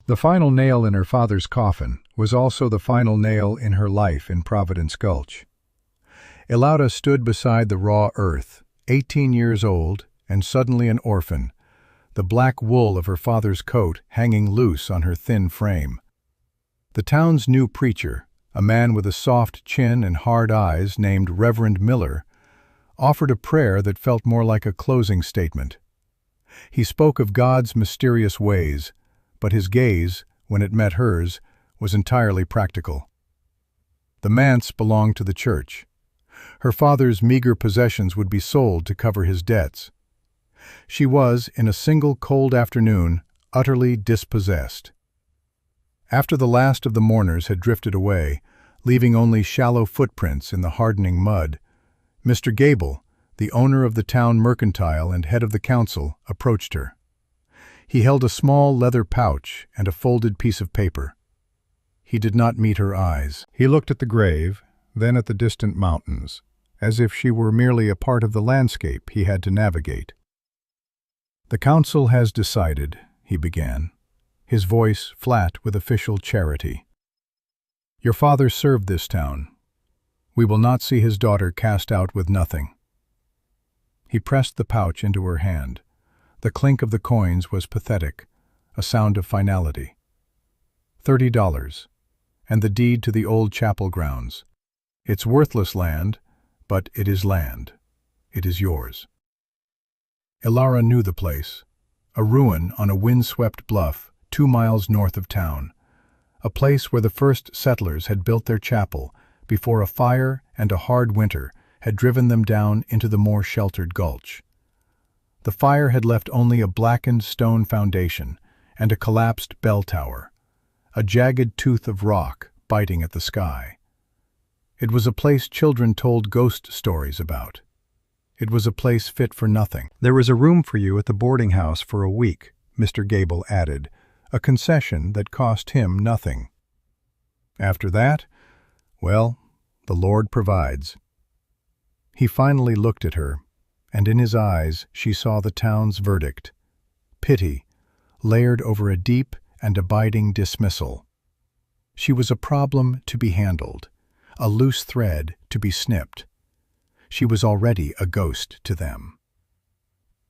The final nail in her father's coffin was also the final nail in her life in Providence Gulch. Elaura stood beside the raw earth, 18 years old and suddenly an orphan, the black wool of her father's coat hanging loose on her thin frame. The town's new preacher, a man with a soft chin and hard eyes named Reverend Miller, offered a prayer that felt more like a closing statement. He spoke of God's mysterious ways, but his gaze, when it met hers, was entirely practical. The manse belonged to the church. Her father's meager possessions would be sold to cover his debts. She was, in a single cold afternoon, utterly dispossessed. After the last of the mourners had drifted away, leaving only shallow footprints in the hardening mud, Mr. Gable, the owner of the town mercantile and head of the council, approached her. He held a small leather pouch and a folded piece of paper. He did not meet her eyes. He looked at the grave, then at the distant mountains, as if she were merely a part of the landscape he had to navigate. "The council has decided," he began, his voice flat with official charity. "Your father served this town. We will not see his daughter cast out with nothing." He pressed the pouch into her hand. The clink of the coins was pathetic, a sound of finality. $30, and the deed to the old chapel grounds. It's worthless land, but it is land. It is yours. Elaura knew the place, a ruin on a windswept bluff 2 miles north of town, a place where the first settlers had built their chapel before a fire and a hard winter had driven them down into the more sheltered gulch. The fire had left only a blackened stone foundation and a collapsed bell tower, a jagged tooth of rock biting at the sky. It was a place children told ghost stories about. It was a place fit for nothing. "There is a room for you at the boarding house for a week," Mr. Gable added, a concession that cost him nothing. "After that, well, the Lord provides." He finally looked at her, and in his eyes she saw the town's verdict, pity, layered over a deep and abiding dismissal. She was a problem to be handled, a loose thread to be snipped. She was already a ghost to them.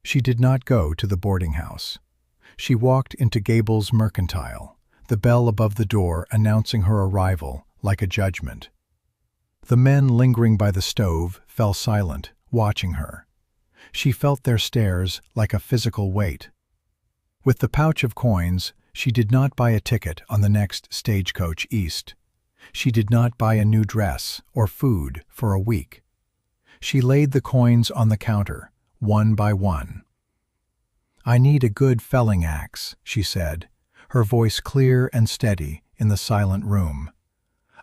She did not go to the boarding house. She walked into Gable's mercantile, the bell above the door announcing her arrival like a judgment. The men lingering by the stove fell silent, watching her. She felt their stares like a physical weight. With the pouch of coins, she did not buy a ticket on the next stagecoach east. She did not buy a new dress or food for a week. She laid the coins on the counter, one by one. "I need a good felling axe," she said, her voice clear and steady in the silent room.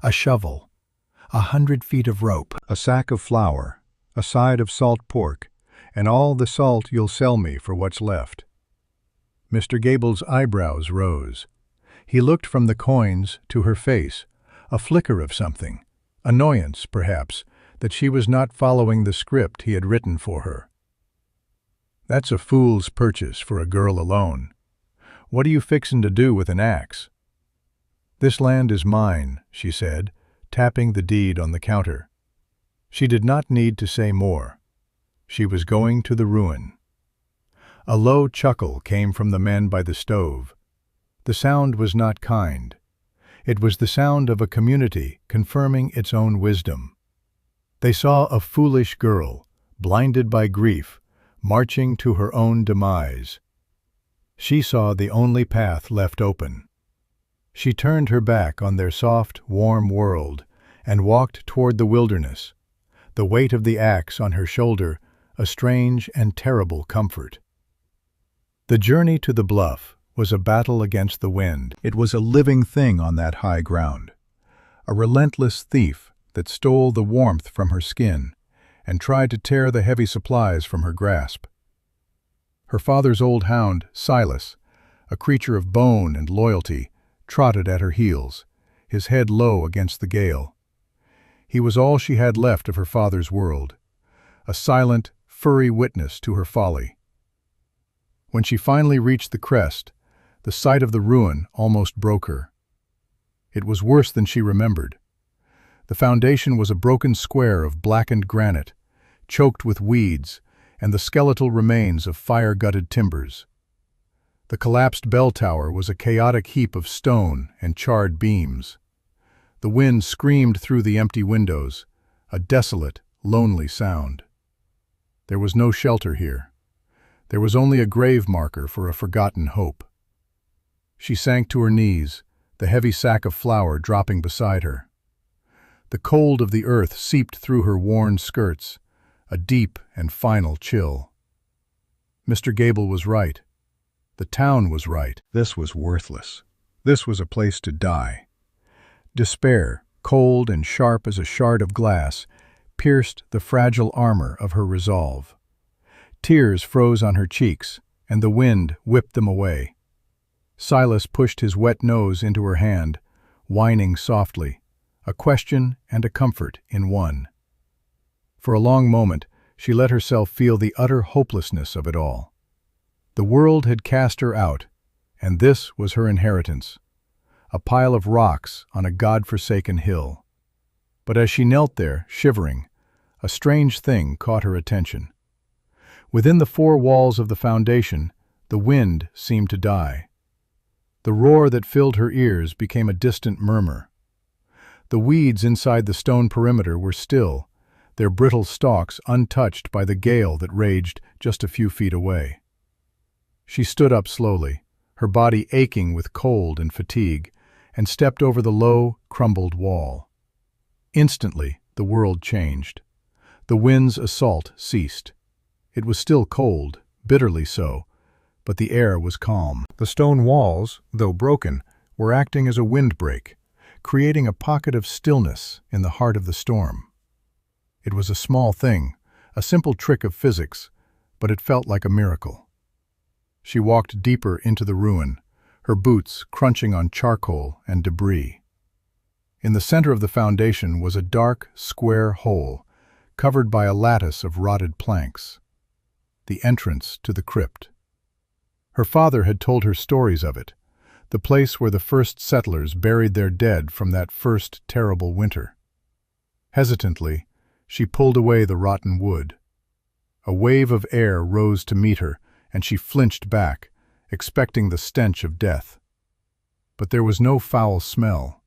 "A shovel, 100 feet of rope, a sack of flour, a side of salt pork, and all the salt you'll sell me for what's left." Mr. Gable's eyebrows rose. He looked from the coins to her face, a flicker of something, annoyance, perhaps, that she was not following the script he had written for her. "That's a fool's purchase for a girl alone. What are you fixin' to do with an axe?" "This land is mine," she said, tapping the deed on the counter. She did not need to say more. She was going to the ruin. A low chuckle came from the men by the stove. The sound was not kind. It was the sound of a community confirming its own wisdom. They saw a foolish girl, blinded by grief, marching to her own demise. She saw the only path left open. She turned her back on their soft, warm world and walked toward the wilderness, the weight of the axe on her shoulder a strange and terrible comfort. The journey to the bluff was a battle against the wind. It was a living thing on that high ground, a relentless thief that stole the warmth from her skin and tried to tear the heavy supplies from her grasp. Her father's old hound, Silas, a creature of bone and loyalty, trotted at her heels, his head low against the gale. He was all she had left of her father's world, a silent, furry witness to her folly. When she finally reached the crest, The sight of the ruin almost broke her. It was worse than she remembered. The foundation was a broken square of blackened granite, choked with weeds, and the skeletal remains of fire-gutted timbers. The collapsed bell tower was a chaotic heap of stone and charred beams. The wind screamed through the empty windows, a desolate, lonely sound. There was no shelter here. There was only a grave marker for a forgotten hope. She sank to her knees, the heavy sack of flour dropping beside her. The cold of the earth seeped through her worn skirts, a deep and final chill. Mr. Gable was right. The town was right. This was worthless. This was a place to die. Despair, cold and sharp as a shard of glass, pierced the fragile armor of her resolve. Tears froze on her cheeks, and the wind whipped them away. Silas pushed his wet nose into her hand, whining softly, a question and a comfort in one. For a long moment, she let herself feel the utter hopelessness of it all. The world had cast her out, and this was her inheritance, a pile of rocks on a God-forsaken hill. But as she knelt there, shivering, a strange thing caught her attention. Within the four walls of the foundation, the wind seemed to die. The roar that filled her ears became a distant murmur. The weeds inside the stone perimeter were still, their brittle stalks untouched by the gale that raged just a few feet away. She stood up slowly, her body aching with cold and fatigue, and stepped over the low, crumbled wall. Instantly, the world changed. The wind's assault ceased. It was still cold, bitterly so, but the air was calm. The stone walls, though broken, were acting as a windbreak, creating a pocket of stillness in the heart of the storm. It was a small thing, a simple trick of physics, but it felt like a miracle. She walked deeper into the ruin, her boots crunching on charcoal and debris. In the center of the foundation was a dark, square hole, covered by a lattice of rotted planks. The entrance to the crypt. Her father had told her stories of it, the place where the first settlers buried their dead from that first terrible winter. Hesitantly, she pulled away the rotten wood. A wave of air rose to meet her, and she flinched back, expecting the stench of death. But there was no foul smell.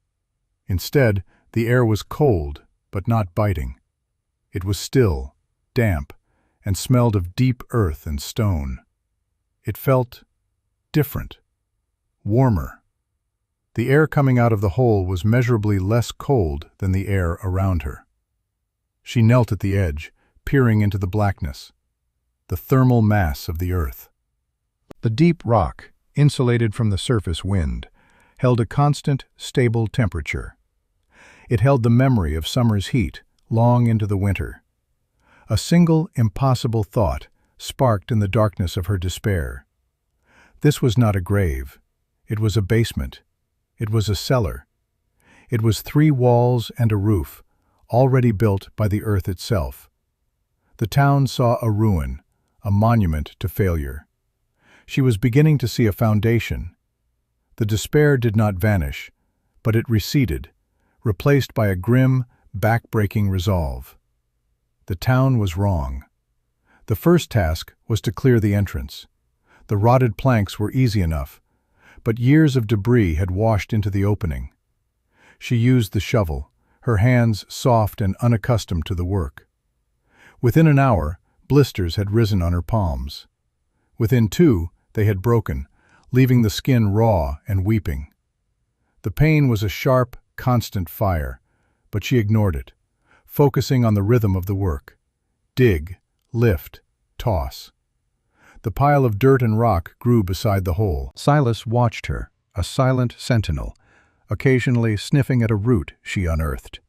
Instead, the air was cold, but not biting. It was still, damp, and smelled of deep earth and stone. It felt different, warmer. The air coming out of the hole was measurably less cold than the air around her. She knelt at the edge, peering into the blackness, the thermal mass of the earth. The deep rock, insulated from the surface wind, held a constant, stable temperature. It held the memory of summer's heat long into the winter. A single, impossible thought sparked in the darkness of her despair. This was not a grave. It was a basement. It was a cellar. It was 3 walls and a roof, already built by the earth itself. The town saw a ruin, a monument to failure. She was beginning to see a foundation. The despair did not vanish, but it receded, replaced by a grim, back-breaking resolve. The town was wrong. The first task was to clear the entrance. The rotted planks were easy enough, but years of debris had washed into the opening. She used the shovel, her hands soft and unaccustomed to the work. Within an hour, blisters had risen on her palms. Within 2, they had broken, leaving the skin raw and weeping. The pain was a sharp, constant fire, but she ignored it, focusing on the rhythm of the work. Dig, lift, toss. The pile of dirt and rock grew beside the hole. Silas watched her, a silent sentinel, occasionally sniffing at a root she unearthed.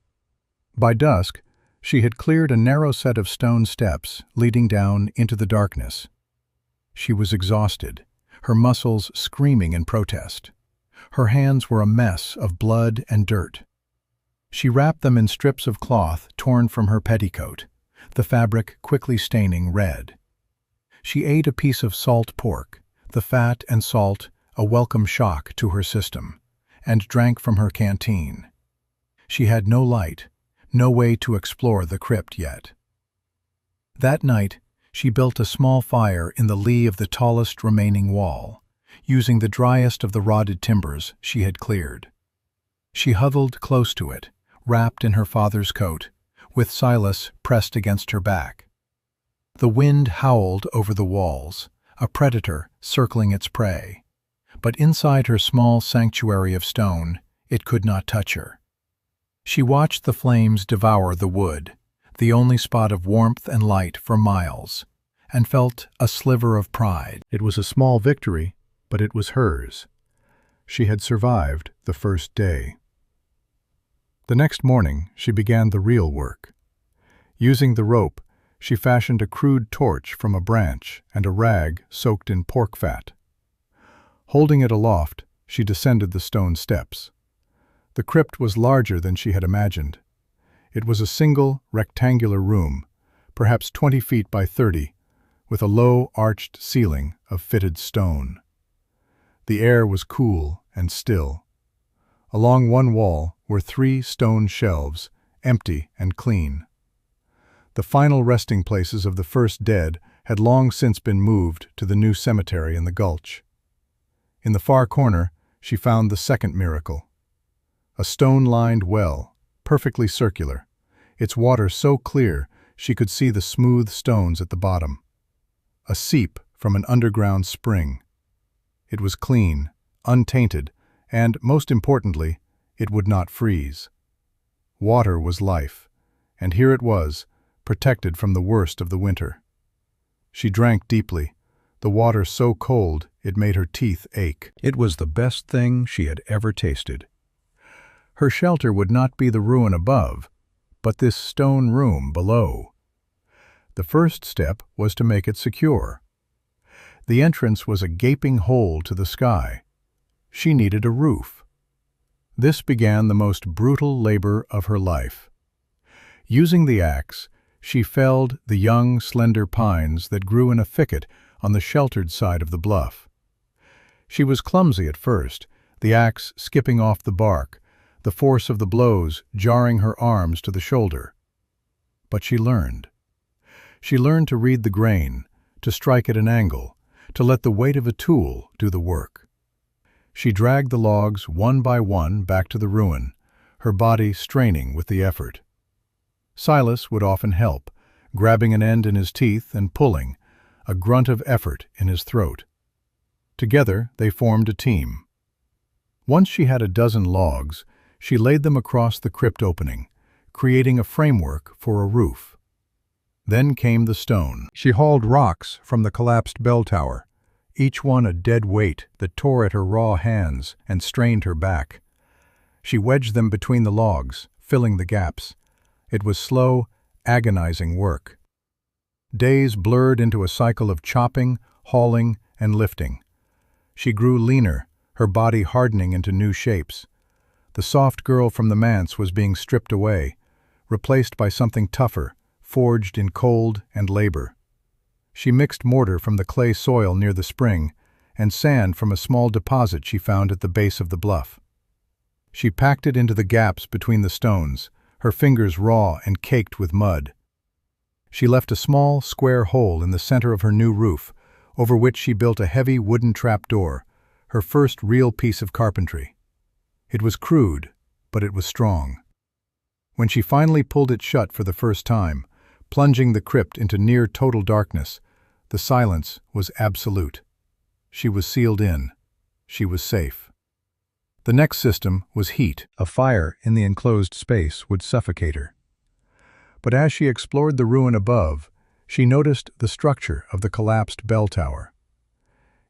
By dusk, she had cleared a narrow set of stone steps leading down into the darkness. She was exhausted, her muscles screaming in protest. Her hands were a mess of blood and dirt. She wrapped them in strips of cloth torn from her petticoat, the fabric quickly staining red. She ate a piece of salt pork, the fat and salt a welcome shock to her system, and drank from her canteen. She had no light, no way to explore the crypt yet. That night, she built a small fire in the lee of the tallest remaining wall, using the driest of the rotted timbers she had cleared. She huddled close to it, wrapped in her father's coat, with Silas pressed against her back. The wind howled over the walls, a predator circling its prey. But inside her small sanctuary of stone, it could not touch her. She watched the flames devour the wood, the only spot of warmth and light for miles, and felt a sliver of pride. It was a small victory, but it was hers. She had survived the first day. The next morning, she began the real work. Using the rope, she fashioned a crude torch from a branch and a rag soaked in pork fat. Holding it aloft, she descended the stone steps. The crypt was larger than she had imagined. It was a single, rectangular room, perhaps 20 feet by 30, with a low, arched ceiling of fitted stone. The air was cool and still. Along one wall were 3 stone shelves, empty and clean. The final resting places of the first dead had long since been moved to the new cemetery in the gulch. In the far corner, she found the second miracle. A stone-lined well, perfectly circular, its water so clear she could see the smooth stones at the bottom. A seep from an underground spring. It was clean, untainted, and, most importantly, it would not freeze. Water was life, and here it was, protected from the worst of the winter. She drank deeply, the water so cold it made her teeth ache. It was the best thing she had ever tasted. Her shelter would not be the ruin above, but this stone room below. The first step was to make it secure. The entrance was a gaping hole to the sky. She needed a roof. This began the most brutal labor of her life. Using the axe, she felled the young, slender pines that grew in a thicket on the sheltered side of the bluff. She was clumsy at first, the axe skipping off the bark, the force of the blows jarring her arms to the shoulder. But she learned. She learned to read the grain, to strike at an angle, to let the weight of a tool do the work. She dragged the logs one by one back to the ruin, her body straining with the effort. Silas would often help, grabbing an end in his teeth and pulling, a grunt of effort in his throat. Together they formed a team. Once she had a dozen logs, she laid them across the crypt opening, creating a framework for a roof. Then came the stone. She hauled rocks from the collapsed bell tower, each one a dead weight that tore at her raw hands and strained her back. She wedged them between the logs, filling the gaps. It was slow, agonizing work. Days blurred into a cycle of chopping, hauling, and lifting. She grew leaner, her body hardening into new shapes. The soft girl from the manse was being stripped away, replaced by something tougher, forged in cold and labor. She mixed mortar from the clay soil near the spring and sand from a small deposit she found at the base of the bluff. She packed it into the gaps between the stones, her fingers raw and caked with mud. She left a small, square hole in the center of her new roof, over which she built a heavy wooden trapdoor, her first real piece of carpentry. It was crude, but it was strong. When she finally pulled it shut for the first time, plunging the crypt into near total darkness, the silence was absolute. She was sealed in. She was safe. The next system was heat. A fire in the enclosed space would suffocate her. But as she explored the ruin above, she noticed the structure of the collapsed bell tower.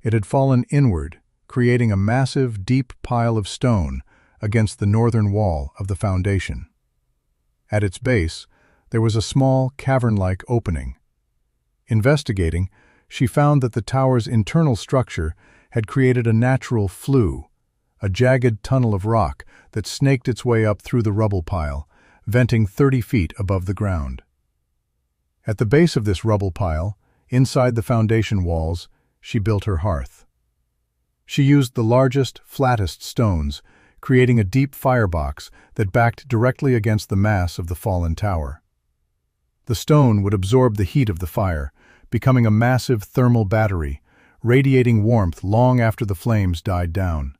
It had fallen inward, creating a massive, deep pile of stone against the northern wall of the foundation. At its base, there was a small, cavern-like opening. Investigating, she found that the tower's internal structure had created a natural flue, a jagged tunnel of rock that snaked its way up through the rubble pile, venting 30 feet above the ground. At the base of this rubble pile, inside the foundation walls, she built her hearth. She used the largest, flattest stones, creating a deep firebox that backed directly against the mass of the fallen tower. The stone would absorb the heat of the fire, becoming a massive thermal battery, radiating warmth long after the flames died down.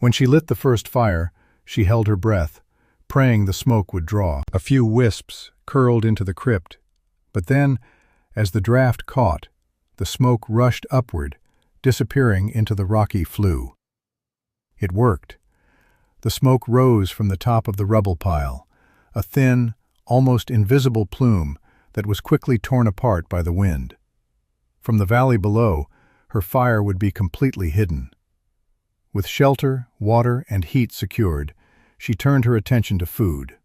When she lit the first fire, she held her breath, praying the smoke would draw. A few wisps curled into the crypt, but then, as the draft caught, the smoke rushed upward, disappearing into the rocky flue. It worked. The smoke rose from the top of the rubble pile, a thin, almost invisible plume that was quickly torn apart by the wind. From the valley below, her fire would be completely hidden. With shelter, water, and heat secured, she turned her attention to food.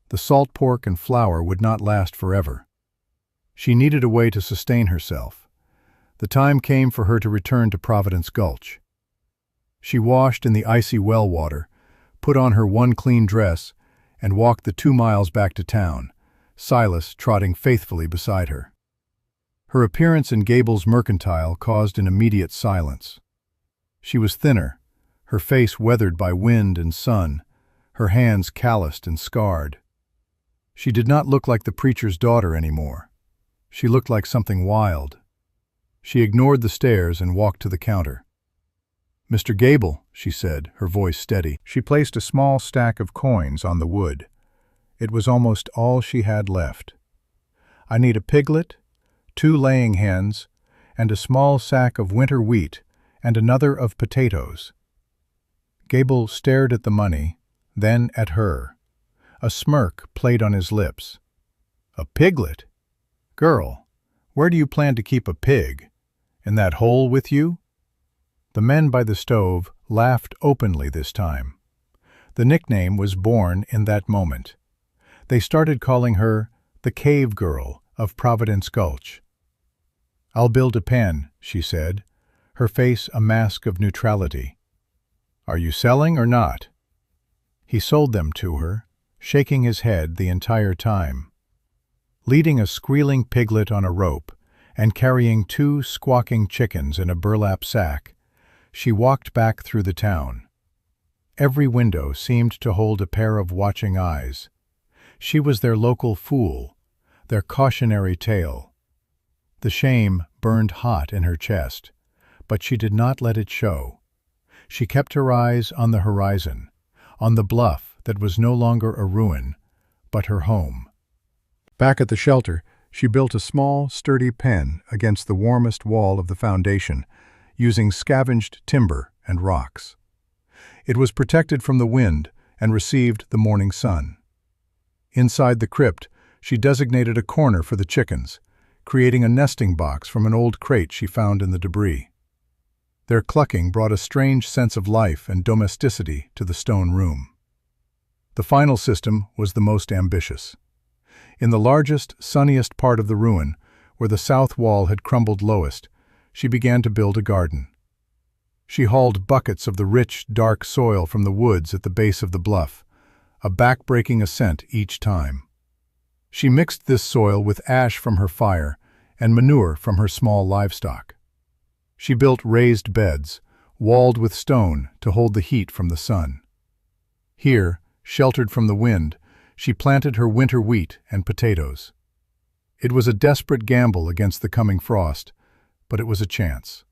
The salt pork and flour would not last forever. She needed a way to sustain herself. The time came for her to return to Providence Gulch. She washed in the icy well water, put on her one clean dress, and walked the 2 miles back to town, Silas trotting faithfully beside her. Her appearance in Gable's Mercantile caused an immediate silence. She was thinner, her face weathered by wind and sun, her hands calloused and scarred. She did not look like the preacher's daughter anymore. She looked like something wild. She ignored the stairs and walked to the counter. "Mr. Gable," she said, her voice steady. She placed a small stack of coins on the wood. It was almost all she had left. "I need a piglet, 2 laying hens, and a small sack of winter wheat, and another of potatoes." Gable stared at the money, then at her. A smirk played on his lips. "A piglet? Girl, where do you plan to keep a pig? In that hole with you?" The men by the stove laughed openly this time. The nickname was born in that moment. They started calling her the Cave Girl of Providence Gulch. "I'll build a pen," she said, her face a mask of neutrality. "Are you selling or not?" He sold them to her, shaking his head the entire time. Leading a squealing piglet on a rope and carrying 2 squawking chickens in a burlap sack, she walked back through the town. Every window seemed to hold a pair of watching eyes. She was their local fool, their cautionary tale. The shame burned hot in her chest, but she did not let it show. She kept her eyes on the horizon, on the bluff that was no longer a ruin, but her home. Back at the shelter, she built a small, sturdy pen against the warmest wall of the foundation, using scavenged timber and rocks. It was protected from the wind and received the morning sun. Inside the crypt, she designated a corner for the chickens, creating a nesting box from an old crate she found in the debris. Their clucking brought a strange sense of life and domesticity to the stone room. The final system was the most ambitious. In the largest, sunniest part of the ruin, where the south wall had crumbled lowest, she began to build a garden. She hauled buckets of the rich, dark soil from the woods at the base of the bluff, a back-breaking ascent each time. She mixed this soil with ash from her fire and manure from her small livestock. She built raised beds, walled with stone to hold the heat from the sun. Here, sheltered from the wind, she planted her winter wheat and potatoes. It was a desperate gamble against the coming frost, but it was a chance.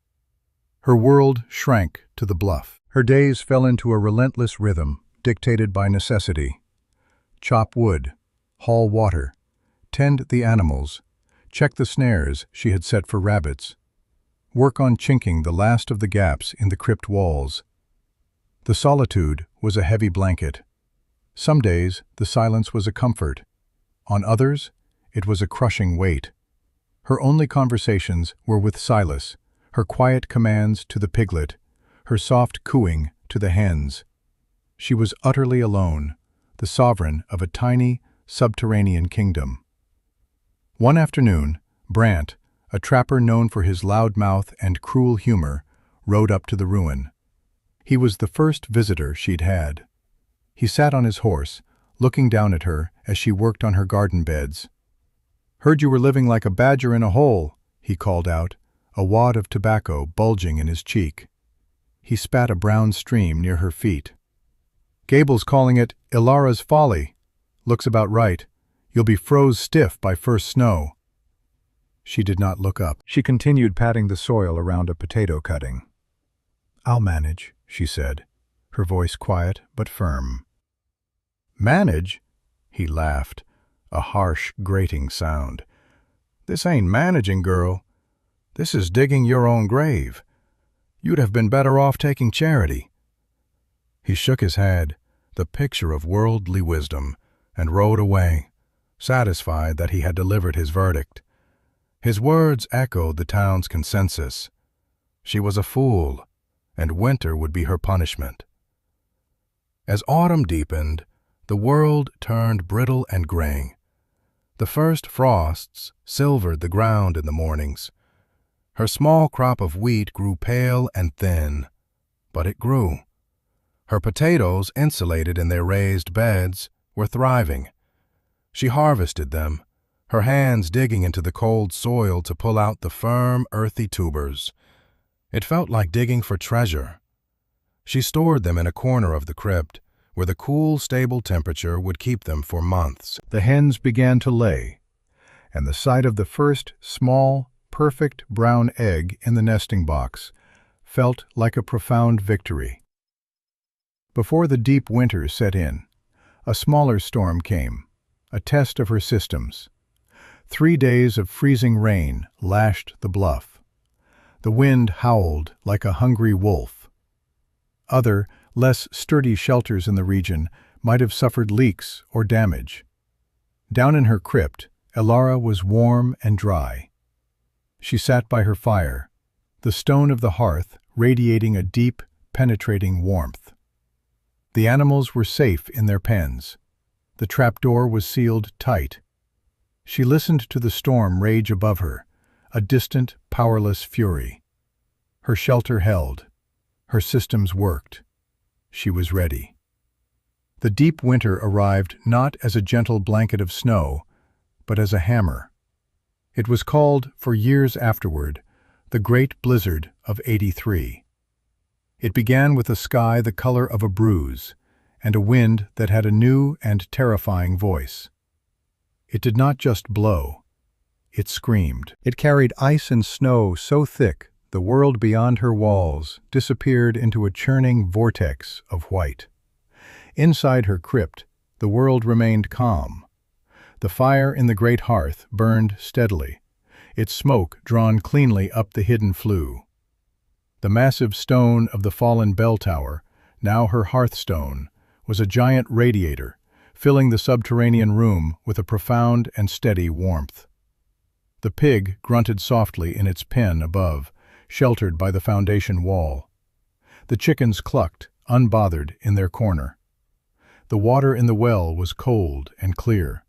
Her world shrank to the bluff. Her days fell into a relentless rhythm, dictated by necessity. Chop wood, haul water, tend the animals, check the snares she had set for rabbits, work on chinking the last of the gaps in the crypt walls. The solitude was a heavy blanket. Some days, the silence was a comfort. On others, it was a crushing weight. Her only conversations were with Silas, her quiet commands to the piglet, her soft cooing to the hens. She was utterly alone, the sovereign of a tiny, subterranean kingdom. One afternoon, Brant, a trapper known for his loud mouth and cruel humor, rode up to the ruin. He was the first visitor she'd had. He sat on his horse, looking down at her as she worked on her garden beds. "Heard you were living like a badger in a hole," he called out, a wad of tobacco bulging in his cheek. he spat a brown stream near her feet. "Gable's calling it Ilara's Folly. Looks about right. You'll be froze stiff by first snow." She did not look up. She continued patting the soil around a potato cutting. "I'll manage," she said, her voice quiet but firm. "Manage?" He laughed, a harsh, grating sound. "This ain't managing, girl. This is digging your own grave. You'd have been better off taking charity." He shook his head, the picture of worldly wisdom, and rode away, satisfied that he had delivered his verdict. His words echoed the town's consensus. She was a fool, and winter would be her punishment. As autumn deepened, the world turned brittle and graying. The first frosts silvered the ground in the mornings. Her small crop of wheat grew pale and thin, but it grew. Her potatoes, insulated in their raised beds, were thriving. She harvested them, her hands digging into the cold soil to pull out the firm, earthy tubers. It felt like digging for treasure. She stored them in a corner of the crypt, where the cool, stable temperature would keep them for months. The hens began to lay, and the sight of the first small, perfect brown egg in the nesting box felt like a profound victory. Before the deep winter set in, a smaller storm came, a test of her systems. 3 days of freezing rain lashed the bluff. The wind howled like a hungry wolf. Other, less sturdy shelters in the region might have suffered leaks or damage. Down in her crypt, Ilara was warm and dry. She sat by her fire, the stone of the hearth radiating a deep, penetrating warmth. The animals were safe in their pens. The trapdoor was sealed tight. She listened to the storm rage above her, a distant, powerless fury. Her shelter held. Her systems worked. She was ready. The deep winter arrived not as a gentle blanket of snow, but as a hammer. It was called, for years afterward, the Great Blizzard of '83. It began with a sky the color of a bruise, and a wind that had a new and terrifying voice. It did not just blow. It screamed. It carried ice and snow so thick the world beyond her walls disappeared into a churning vortex of white. Inside her crypt, the world remained calm. The fire in the great hearth burned steadily, its smoke drawn cleanly up the hidden flue. The massive stone of the fallen bell tower, now her hearthstone, was a giant radiator, filling the subterranean room with a profound and steady warmth. The pig grunted softly in its pen above, sheltered by the foundation wall. The chickens clucked, unbothered, in their corner. The water in the well was cold and clear.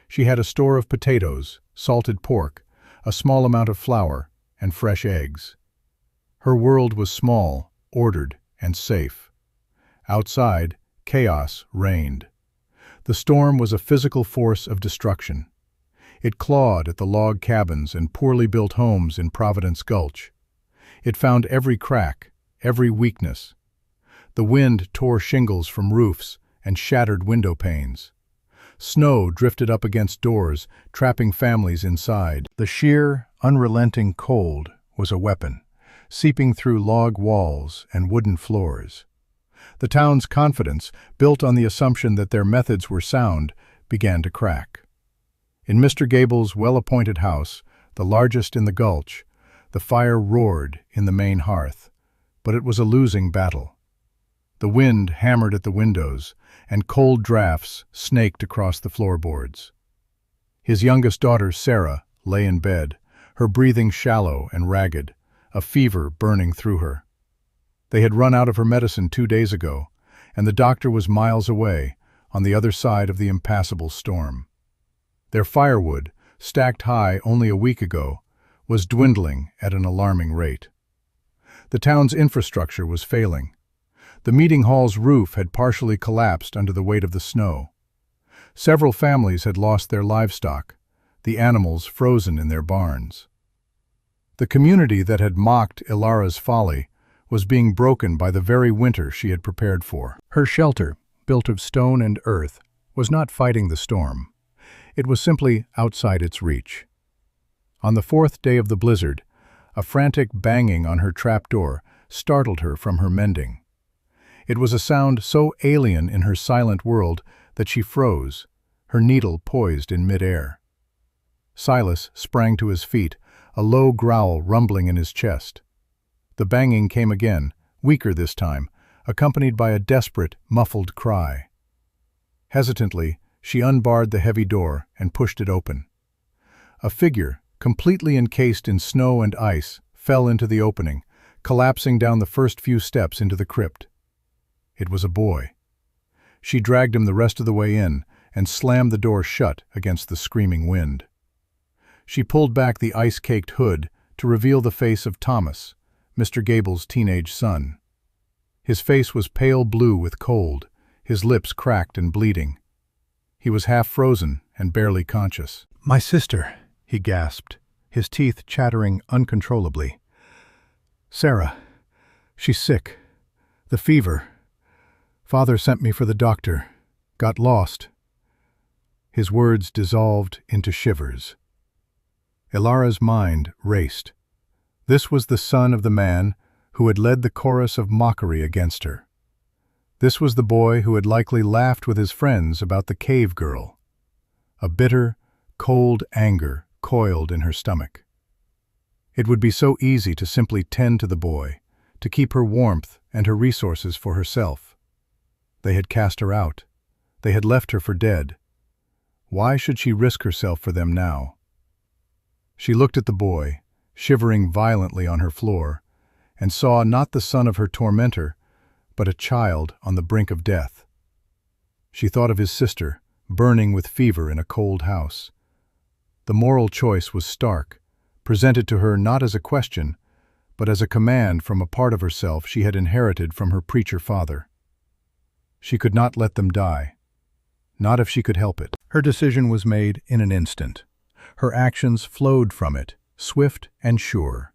She had a store of potatoes, salted pork, a small amount of flour, and fresh eggs. Her world was small, ordered, and safe. Outside, chaos reigned. The storm was a physical force of destruction. It clawed at the log cabins and poorly built homes in Providence Gulch. It found every crack, every weakness. The wind tore shingles from roofs and shattered window panes. Snow drifted up against doors, trapping families inside. The sheer, unrelenting cold was a weapon, seeping through log walls and wooden floors. The town's confidence, built on the assumption that their methods were sound, began to crack. In Mr. Gable's well-appointed house, the largest in the Gulch, the fire roared in the main hearth, but it was a losing battle. The wind hammered at the windows, and cold drafts snaked across the floorboards. His youngest daughter, Sarah, lay in bed, her breathing shallow and ragged, a fever burning through her. They had run out of her medicine 2 days ago, and the doctor was miles away, on the other side of the impassable storm. Their firewood, stacked high only a week ago, was dwindling at an alarming rate. The town's infrastructure was failing. The meeting hall's roof had partially collapsed under the weight of the snow. Several families had lost their livestock, the animals frozen in their barns. The community that had mocked Ilara's folly was being broken by the very winter she had prepared for. Her shelter, built of stone and earth, was not fighting the storm. It was simply outside its reach. On the fourth day of the blizzard, a frantic banging on her trapdoor startled her from her mending. It was a sound so alien in her silent world that she froze, her needle poised in midair. Silas sprang to his feet, a low growl rumbling in his chest. The banging came again, weaker this time, accompanied by a desperate, muffled cry. Hesitantly, she unbarred the heavy door and pushed it open. A figure, completely encased in snow and ice, fell into the opening, collapsing down the first few steps into the crypt. It was a boy. She dragged him the rest of the way in and slammed the door shut against the screaming wind. She pulled back the ice-caked hood to reveal the face of Thomas, Mr. Gable's teenage son. His face was pale blue with cold, his lips cracked and bleeding. He was half frozen and barely conscious. "My sister," he gasped, his teeth chattering uncontrollably. "Sarah, she's sick. The fever. Father sent me for the doctor. Got lost." His words dissolved into shivers. Ilara's mind raced. This was the son of the man who had led the chorus of mockery against her. This was the boy who had likely laughed with his friends about the cave girl. A bitter, cold anger coiled in her stomach. It would be so easy to simply tend to the boy, to keep her warmth and her resources for herself. They had cast her out. They had left her for dead. Why should she risk herself for them now? She looked at the boy, shivering violently on her floor, and saw not the son of her tormentor, but a child on the brink of death. She thought of his sister, burning with fever in a cold house. The moral choice was stark, presented to her not as a question, but as a command from a part of herself she had inherited from her preacher father. She could not let them die, not if she could help it. Her decision was made in an instant. Her actions flowed from it, swift and sure.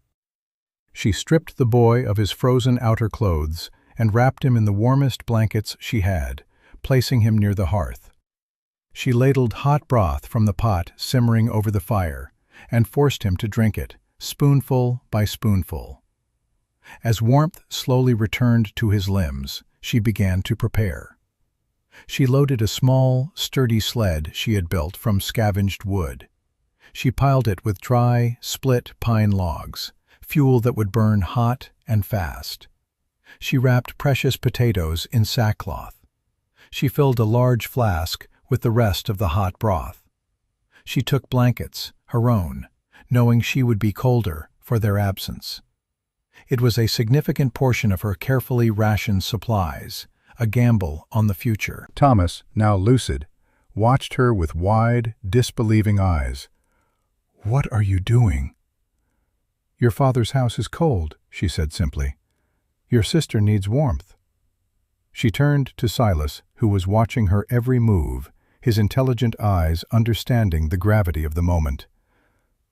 She stripped the boy of his frozen outer clothes and wrapped him in the warmest blankets she had, placing him near the hearth. She ladled hot broth from the pot simmering over the fire and forced him to drink it, spoonful by spoonful. As warmth slowly returned to his limbs, she began to prepare. She loaded a small, sturdy sled she had built from scavenged wood. She piled it with dry, split pine logs, fuel that would burn hot and fast. She wrapped precious potatoes in sackcloth. She filled a large flask with the rest of the hot broth. She took blankets, her own, knowing she would be colder for their absence. It was a significant portion of her carefully rationed supplies, a gamble on the future. Thomas, now lucid, watched her with wide, disbelieving eyes. "What are you doing?" "Your father's house is cold," she said simply. "Your sister needs warmth." She turned to Silas, who was watching her every move, his intelligent eyes understanding the gravity of the moment.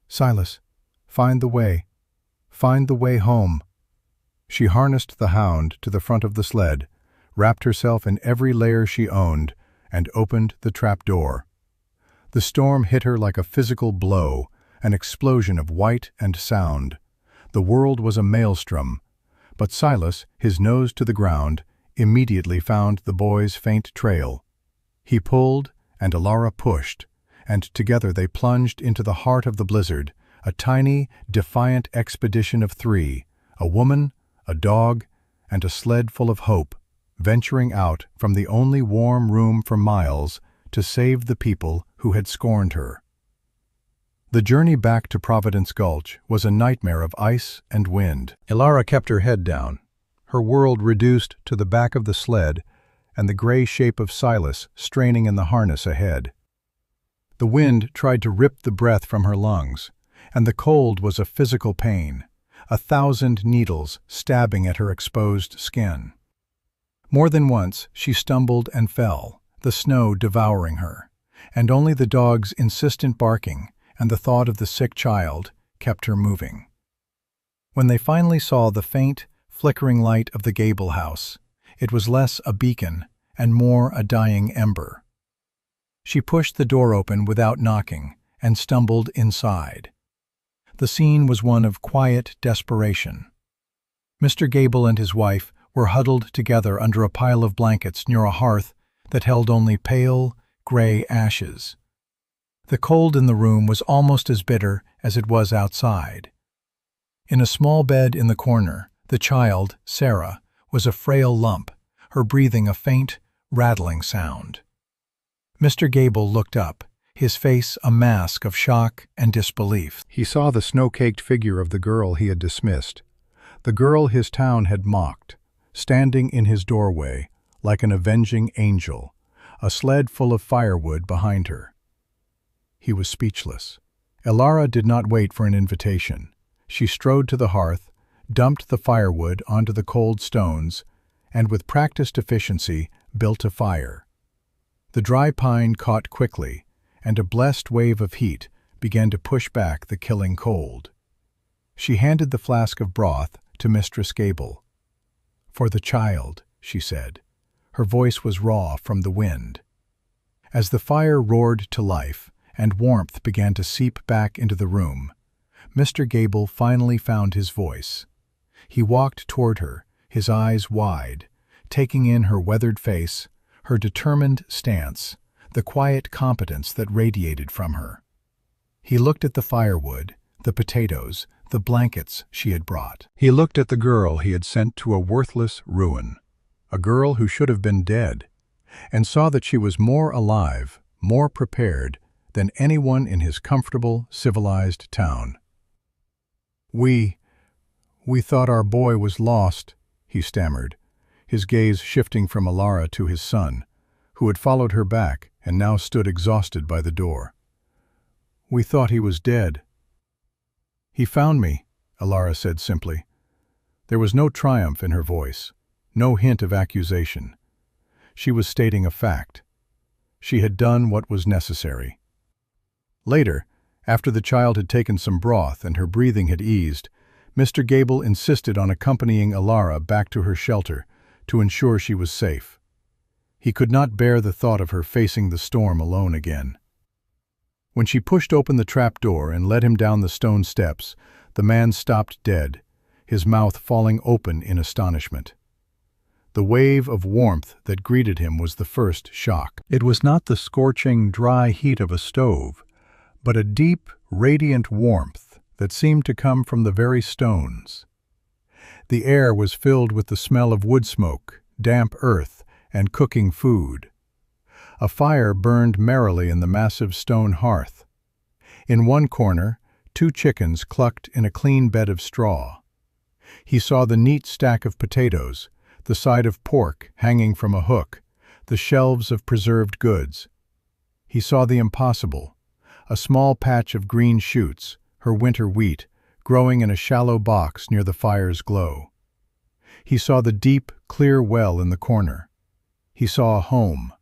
"Silas, find the way. Find the way home." She harnessed the hound to the front of the sled, wrapped herself in every layer she owned, and opened the trap door. The storm hit her like a physical blow, an explosion of white and sound. The world was a maelstrom, but Silas, his nose to the ground, immediately found the boy's faint trail. He pulled, and Ilara pushed, and together they plunged into the heart of the blizzard, a tiny, defiant expedition of three, a woman, a dog, and a sled full of hope, venturing out from the only warm room for miles to save the people who had scorned her. The journey back to Providence Gulch was a nightmare of ice and wind. Ilara kept her head down, her world reduced to the back of the sled and the gray shape of Silas straining in the harness ahead. The wind tried to rip the breath from her lungs, and the cold was a physical pain, 1,000 needles stabbing at her exposed skin. More than once she stumbled and fell, the snow devouring her, and only the dog's insistent barking and the thought of the sick child kept her moving. When they finally saw the faint, flickering light of the gable house. It was less a beacon and more a dying ember. She pushed the door open without knocking and stumbled inside. The scene was one of quiet desperation. Mr. Gable and his wife were huddled together under a pile of blankets near a hearth that held only pale, gray ashes. The cold in the room was almost as bitter as it was outside. In a small bed in the corner, the child, Sarah, was a frail lump, her breathing a faint, rattling sound. Mr. Gable looked up, his face a mask of shock and disbelief. He saw the snow-caked figure of the girl he had dismissed, the girl his town had mocked, standing in his doorway like an avenging angel, a sled full of firewood behind her. He was speechless. Elara did not wait for an invitation. She strode to the hearth, dumped the firewood onto the cold stones, and with practiced efficiency built a fire. The dry pine caught quickly, and a blessed wave of heat began to push back the killing cold. She handed the flask of broth to Mistress Gable. "For the child," she said. Her voice was raw from the wind. As the fire roared to life and warmth began to seep back into the room, Mr. Gable finally found his voice. He walked toward her, his eyes wide, taking in her weathered face, her determined stance, the quiet competence that radiated from her. He looked at the firewood, the potatoes, the blankets she had brought. He looked at the girl he had sent to a worthless ruin, a girl who should have been dead, and saw that she was more alive, more prepared than anyone in his comfortable, civilized town. We thought our boy was lost," he stammered, his gaze shifting from Elara to his son, who had followed her back and now stood exhausted by the door. "We thought he was dead." "He found me," Elara said simply. There was no triumph in her voice, no hint of accusation. She was stating a fact. She had done what was necessary. Later, after the child had taken some broth and her breathing had eased, Mr. Gable insisted on accompanying Elara back to her shelter to ensure she was safe. He could not bear the thought of her facing the storm alone again. When she pushed open the trap-door and led him down the stone steps, the man stopped dead, his mouth falling open in astonishment. The wave of warmth that greeted him was the first shock. It was not the scorching, dry heat of a stove, but a deep, radiant warmth that seemed to come from the very stones. The air was filled with the smell of wood smoke, damp earth, and cooking food. A fire burned merrily in the massive stone hearth. In one corner, 2 chickens clucked in a clean bed of straw. He saw the neat stack of potatoes, the side of pork hanging from a hook, the shelves of preserved goods. He saw the impossible, a small patch of green shoots, her winter wheat, growing in a shallow box near the fire's glow. He saw the deep, clear well in the corner. He saw a home,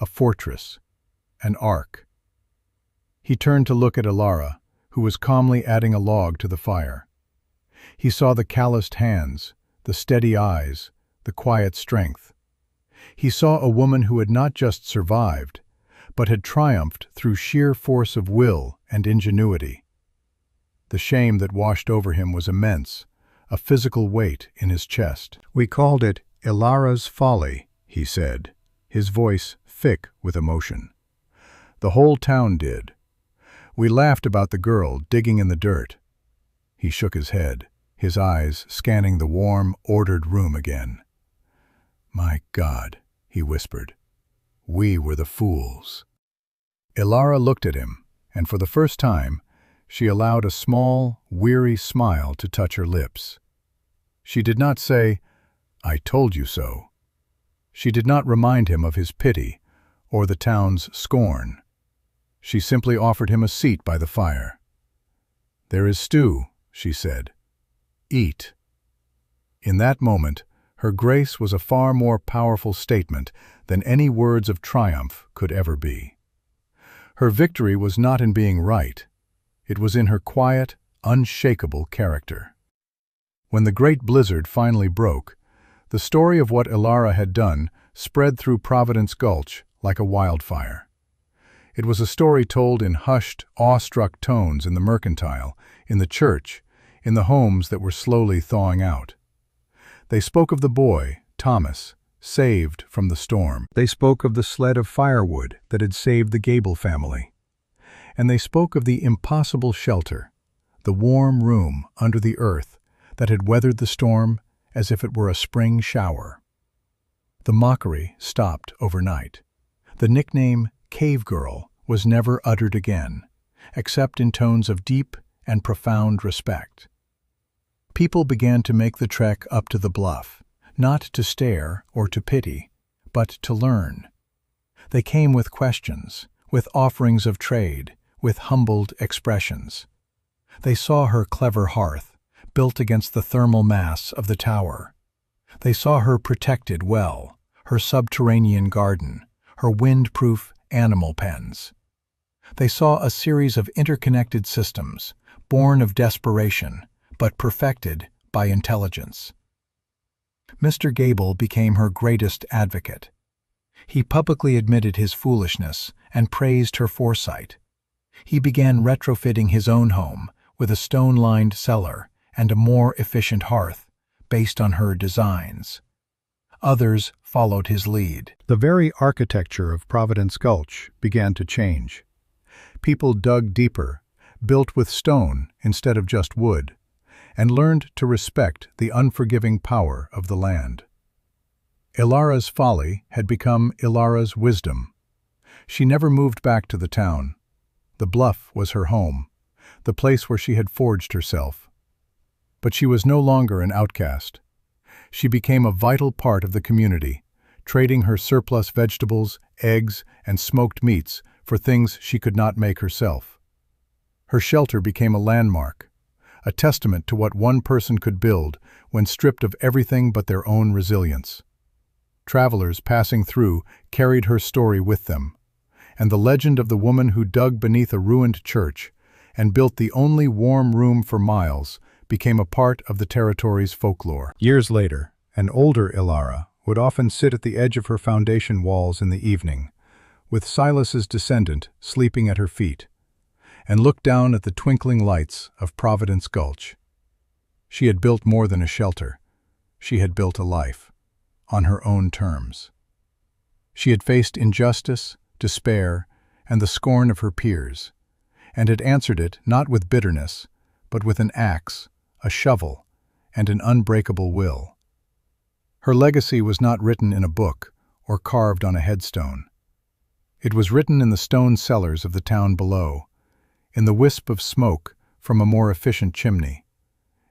a fortress, an ark. He turned to look at Elara, who was calmly adding a log to the fire. He saw the calloused hands, the steady eyes, the quiet strength. He saw a woman who had not just survived, but had triumphed through sheer force of will and ingenuity. The shame that washed over him was immense, a physical weight in his chest. "We called it Elara's Folly," he said, his voice thick with emotion. "The whole town did. We laughed about the girl digging in the dirt." He shook his head, his eyes scanning the warm, ordered room again. "My God," he whispered, "we were the fools." Elara looked at him, and for the first time, she allowed a small, weary smile to touch her lips. She did not say, "I told you so." She did not remind him of his pity or the town's scorn. She simply offered him a seat by the fire. "There is stew," she said. "Eat." In that moment, her grace was a far more powerful statement than any words of triumph could ever be. Her victory was not in being right. It was in her quiet, unshakable character. When the great blizzard finally broke, the story of what Ilara had done spread through Providence Gulch like a wildfire. It was a story told in hushed, awestruck tones in the mercantile, in the church, in the homes that were slowly thawing out. They spoke of the boy, Thomas, saved from the storm. They spoke of the sled of firewood that had saved the Gable family. And they spoke of the impossible shelter, the warm room under the earth that had weathered the storm as if it were a spring shower. The mockery stopped overnight. The nickname Cave Girl was never uttered again, except in tones of deep and profound respect. People began to make the trek up to the bluff, not to stare or to pity, but to learn. They came with questions, with offerings of trade, with humbled expressions. They saw her clever hearth, built against the thermal mass of the tower. They saw her protected well, her subterranean garden, her wind-proof animal pens. They saw a series of interconnected systems, born of desperation, but perfected by intelligence. Mr. Gable became her greatest advocate. He publicly admitted his foolishness and praised her foresight. He began retrofitting his own home with a stone-lined cellar and a more efficient hearth based on her designs. Others followed his lead. The very architecture of Providence Gulch began to change. People dug deeper, built with stone instead of just wood, and learned to respect the unforgiving power of the land. Ilara's folly had become Ilara's wisdom. She never moved back to the town. The bluff was her home, the place where she had forged herself. But she was no longer an outcast. She became a vital part of the community, trading her surplus vegetables, eggs, and smoked meats for things she could not make herself. Her shelter became a landmark, a testament to what one person could build when stripped of everything but their own resilience. Travelers passing through carried her story with them, and the legend of the woman who dug beneath a ruined church and built the only warm room for miles became a part of the territory's folklore. Years later, an older Ilara would often sit at the edge of her foundation walls in the evening, with Silas's descendant sleeping at her feet, and look down at the twinkling lights of Providence Gulch. She had built more than a shelter. She had built a life, on her own terms. She had faced injustice, despair, and the scorn of her peers, and had answered it not with bitterness, but with an axe, a shovel, and an unbreakable will. Her legacy was not written in a book or carved on a headstone. It was written in the stone cellars of the town below, in the wisp of smoke from a more efficient chimney,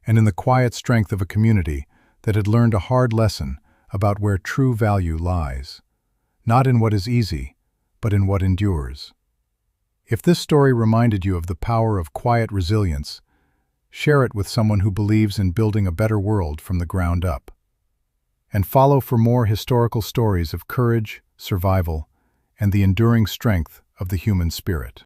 and in the quiet strength of a community that had learned a hard lesson about where true value lies, not in what is easy, but in what endures. If this story reminded you of the power of quiet resilience, share it with someone who believes in building a better world from the ground up. And follow for more historical stories of courage, survival, and the enduring strength of the human spirit.